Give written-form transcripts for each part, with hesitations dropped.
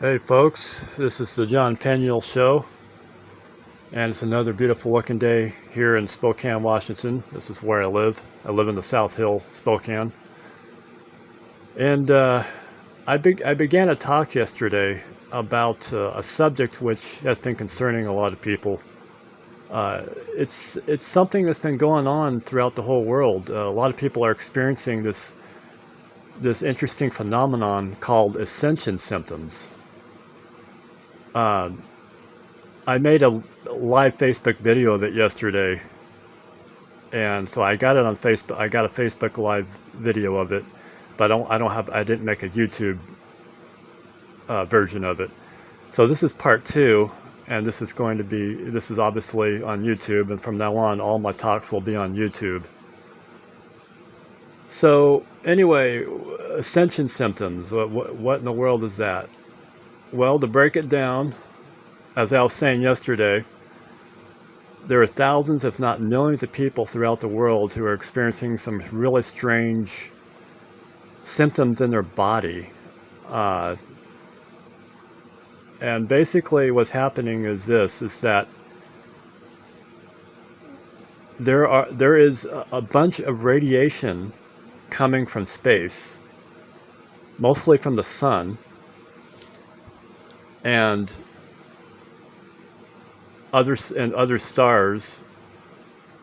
Hey folks, this is the John Peniel Show, and it's another beautiful looking day here in Spokane, Washington. This is where I live. I live in the South Hill, Spokane. And I began a talk yesterday about a subject which has been concerning a lot of people. It's something that's been going on throughout the whole world. A lot of people are experiencing this interesting phenomenon called Ascension symptoms. Uh, I made a live Facebook video of it yesterday, and so I got it on Facebook. I got a Facebook live video of it, but I didn't make a YouTube version of it. So this is part two, and this is obviously on YouTube, and from now on, all my talks will be on YouTube. So anyway, Ascension symptoms. What in the world is that? Well, to break it down, as I was saying yesterday, there are thousands, if not millions, of people throughout the world who are experiencing some really strange symptoms in their body. And basically what's happening is that there is a bunch of radiation coming from space, mostly from the sun, and other stars,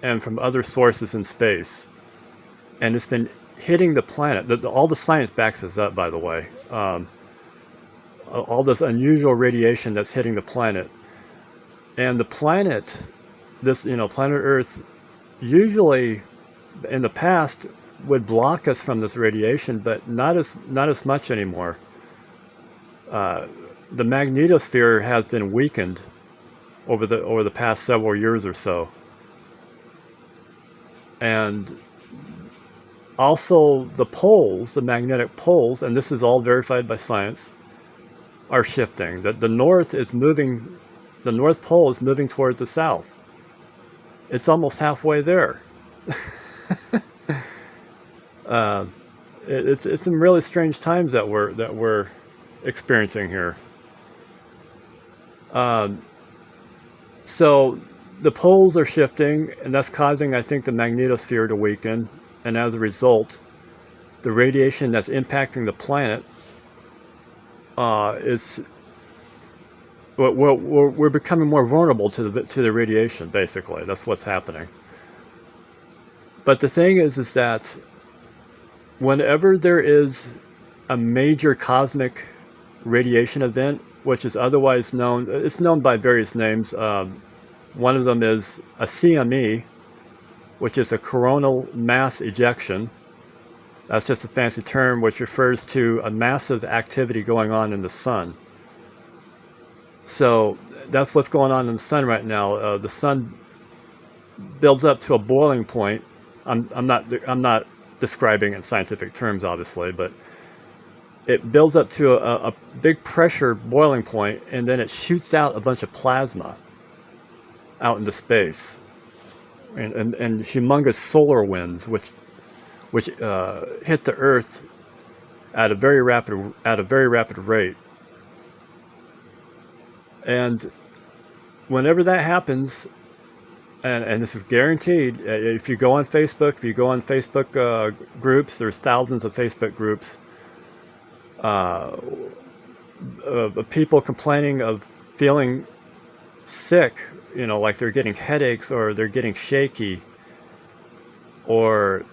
and from other sources in space, and it's been hitting the planet. All the science backs this up, by the way. All this unusual radiation that's hitting the planet, and the planet, planet Earth, usually in the past would block us from this radiation, but not as much anymore. The magnetosphere has been weakened over the past several years or so. And also the poles, the magnetic poles, and this is all verified by science, are shifting. The North Pole is moving towards the south. It's almost halfway there. It's some really strange times that we're experiencing here. So the poles are shifting, and that's causing, I think, the magnetosphere to weaken, and as a result, the radiation that's impacting the planet we're becoming more vulnerable to the radiation. Basically, that's what's happening. But the thing is that whenever there is a major cosmic radiation event, which is otherwise known, it's known by various names. One of them is a CME, which is a coronal mass ejection. That's just a fancy term which refers to a massive activity going on in the sun. So that's what's going on in the sun right now. The sun builds up to a boiling point. I'm not describing it in scientific terms, obviously, but it builds up to a big pressure boiling point, and then it shoots out a bunch of plasma out into space, and humongous solar winds, which hit the Earth at a very rapid rate. And whenever that happens, and this is guaranteed, if you go on Facebook, groups, there's thousands of Facebook groups. People complaining of feeling sick, like they're getting headaches, or they're getting shaky, or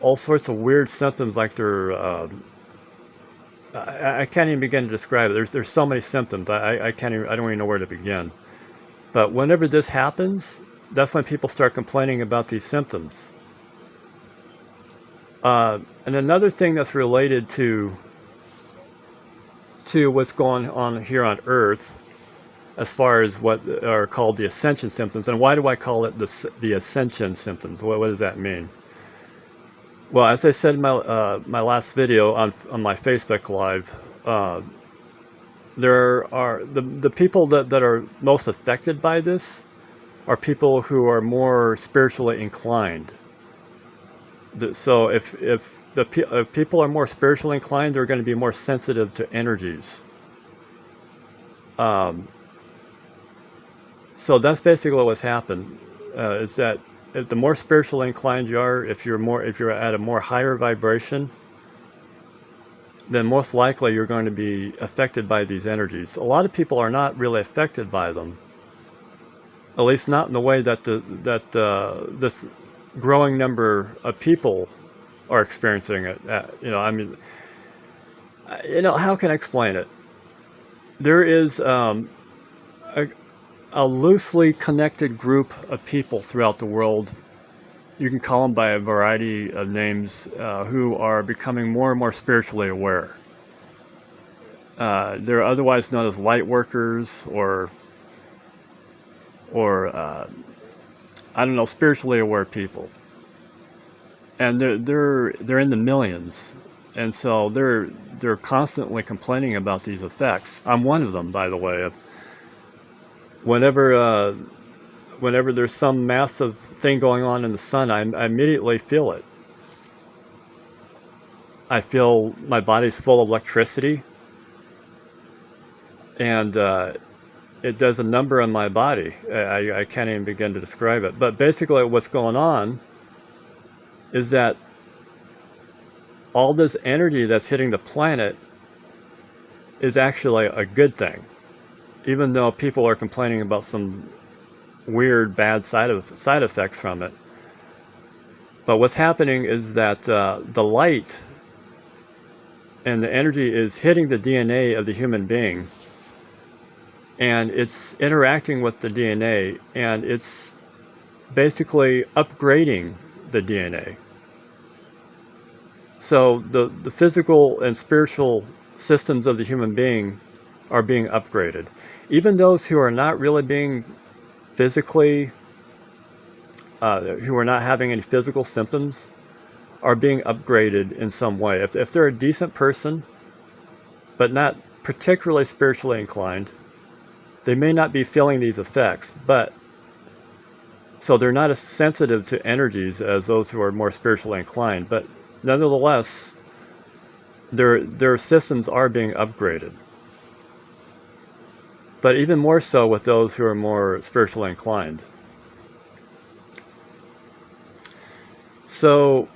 all sorts of weird symptoms, like they're I can't even begin to describe it. There's so many symptoms. I don't even know where to begin. But whenever this happens, that's when people start complaining about these symptoms. And another thing that's related to what's going on here on Earth, as far as what are called the Ascension symptoms. And why do I call it the Ascension symptoms? What does that mean? Well, as I said in my last video on my Facebook Live, there are the people that are most affected by this are people who are more spiritually inclined. So if people are more spiritually inclined, they're going to be more sensitive to energies. Um, so that's basically what's happened. Is that if the more spiritually inclined you are, if you're at a more higher vibration, then most likely you're going to be affected by these energies. A lot of people are not really affected by them, at least not in the way that this growing number of people are experiencing it. I mean, how can I explain it? There is a loosely connected group of people throughout the world. You can call them by a variety of names, who are becoming more and more spiritually aware. They're otherwise known as light workers, or I don't know, spiritually aware people, and they're in the millions, and so they're constantly complaining about these effects. I'm one of them, by the way. Whenever there's some massive thing going on in the sun, I immediately feel it. I feel my body's full of electricity, and it does a number on my body. I can't even begin to describe it. But basically what's going on is that all this energy that's hitting the planet is actually a good thing, even though people are complaining about some weird bad side effects from it. But what's happening is that the light and the energy is hitting the DNA of the human being, and it's interacting with the DNA, and it's basically upgrading the DNA. So the physical and spiritual systems of the human being are being upgraded. Even those who are not really being physically, who are not having any physical symptoms, are being upgraded in some way. If they're a decent person, but not particularly spiritually inclined, they may not be feeling these effects, but so they're not as sensitive to energies as those who are more spiritually inclined, but nonetheless, their systems are being upgraded. But even more so with those who are more spiritually inclined. So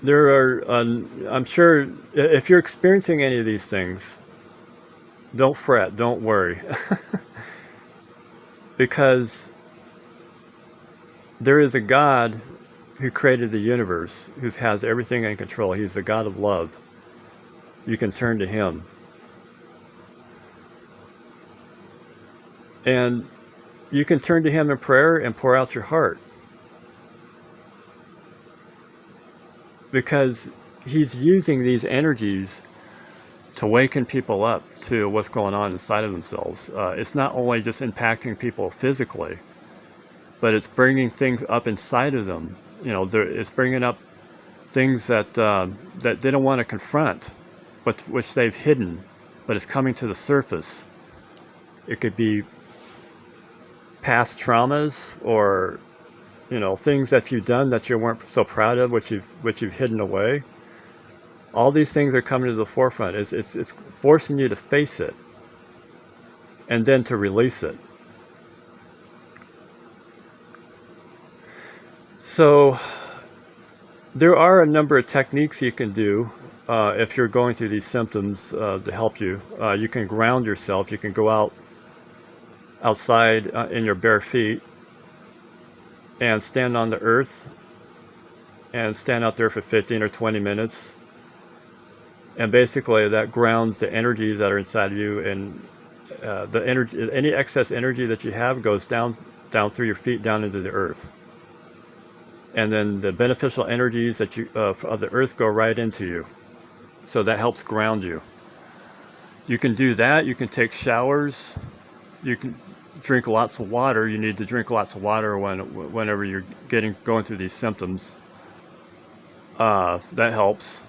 there are, I'm sure, if you're experiencing any of these things, don't fret, don't worry. Because there is a God who created the universe, who has everything in control. He's the God of love. You can turn to Him. And you can turn to Him in prayer and pour out your heart. Because He's using these energies to waken people up to what's going on inside of themselves. It's not only just impacting people physically, but it's bringing things up inside of them. It's bringing up things that they don't want to confront, but which they've hidden, but it's coming to the surface. It could be past traumas, or things that you've done that you weren't so proud of, which you've hidden away. All these things are coming to the forefront. It's forcing you to face it, and then to release it. So there are a number of techniques you can do if you're going through these symptoms to help you. You can ground yourself. You can go outside in your bare feet and stand on the earth and stand out there for 15 or 20 minutes. And basically that grounds the energies that are inside of you, and the energy, any excess energy that you have, goes down through your feet, down into the earth. And then the beneficial energies that of the earth go right into you. So that helps ground you. You can do that. You can take showers. You can drink lots of water. You need to drink lots of water whenever you're going through these symptoms. That helps.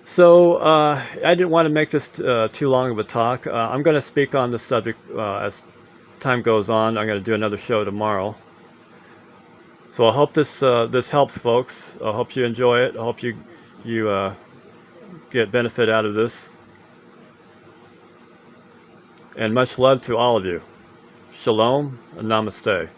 So I didn't want to make this too long of a talk. I'm going to speak on the subject as time goes on. I'm going to do another show tomorrow. So I hope this helps, folks. I hope you enjoy it. I hope you get benefit out of this. And much love to all of you. Shalom and namaste.